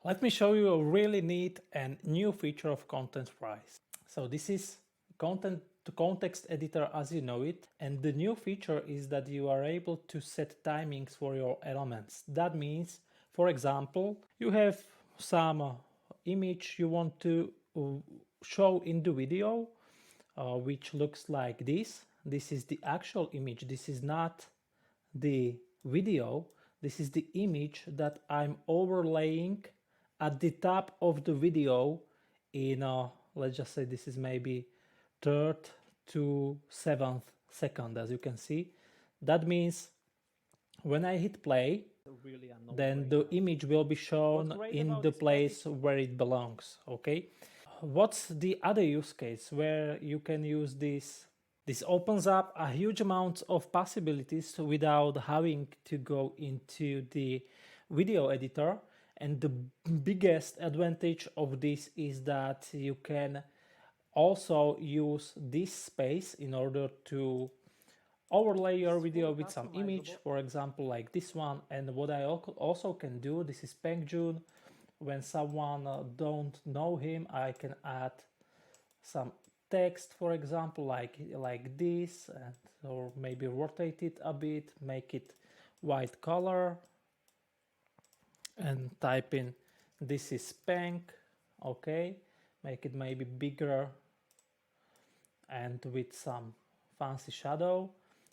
Let me show you a really neat and new feature of ContentFries. So this is context editor as you know it, and the new feature is that you are able to set timings for your elements. That means, for example, you have some image you want to show in the video, which looks like this. This is the actual image. This is not the video. This is the image that I'm overlaying at the top of the video in let's just say this is maybe 3rd to 7th second. As you can see, that means when I hit play, then the image will be shown in the place where it belongs. Okay, what's the other use case where you can use this? This opens up a huge amount of possibilities without having to go into the video editor. And the biggest advantage of this is that you can also use this space in order to overlay your video with some image, for example, like this one. And what I also can do, this is Pengjun. When someone don't know him, I can add some text, for example, like this, or maybe rotate it a bit, make it white color, and type in this is Spank. Okay, make it maybe bigger and with some fancy shadow.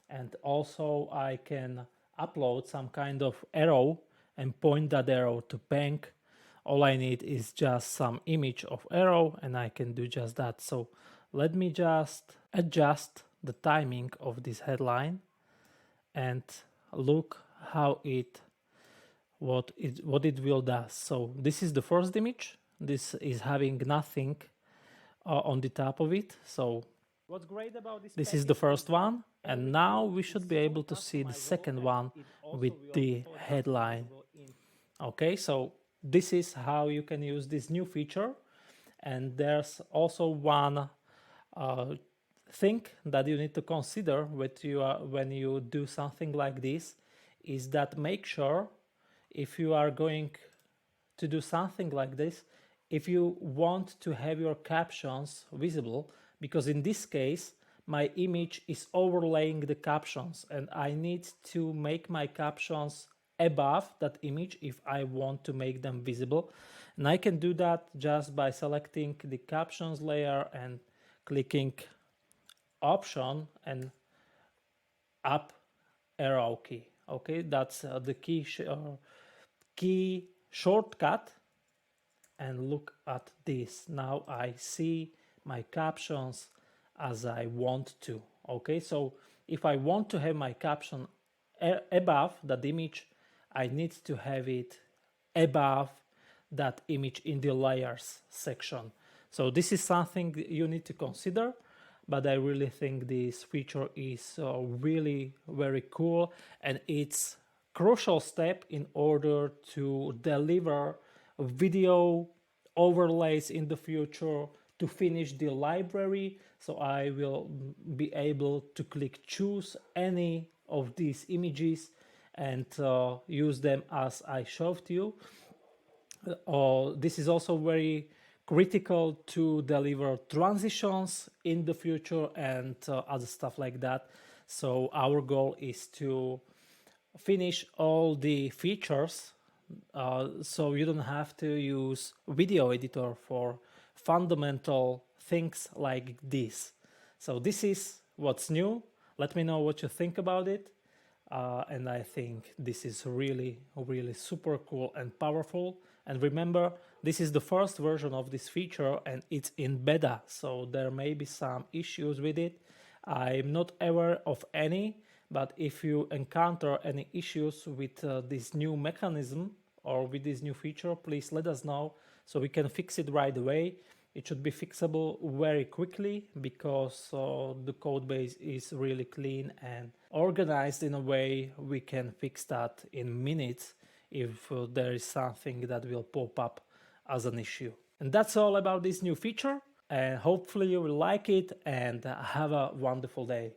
And also I can upload some kind of arrow and point that arrow to Spank. All I need is just some image of arrow and I can do just that. So let me just adjust the timing of this headline and look how what it will do. So this is the first image. This is having nothing on the top of it. So what's great about this is the first one, and now we should be able to see the second one with the headline. Okay, so this is how you can use this new feature. And there's also one thing that you need to consider when you do something like this, is that make sure, if you are going to do something like this, if you want to have your captions visible, because in this case my image is overlaying the captions and I need to make my captions above that image if I want to make them visible. And I can do that just by selecting the captions layer and clicking option and up arrow key. Okay, that's the key shortcut. And look at this. Now I see my captions as I want to. Okay, so if I want to have my caption above that image, I need to have it above that image in the layers section. So this is something you need to consider, but I really think this feature is really very cool, and it's crucial step in order to deliver video overlays in the future, to finish the library. So I will be able to click choose any of these images and use them as I showed you. This is also very critical to deliver transitions in the future and other stuff like that. So our goal is to finish all the features so you don't have to use video editor for fundamental things like this. So this is what's new. Let me know what you think about it. And I think this is really super cool and powerful. And remember, this is the first version of this feature and it's in beta, so there may be some issues with it. I'm not aware of any, but if you encounter any issues with this new mechanism or with this new feature, please let us know so we can fix it right away. It should be fixable very quickly because the code base is really clean and organized in a way we can fix that in minutes if there is something that will pop up as an issue. And that's all about this new feature, and hopefully you will like it and have a wonderful day.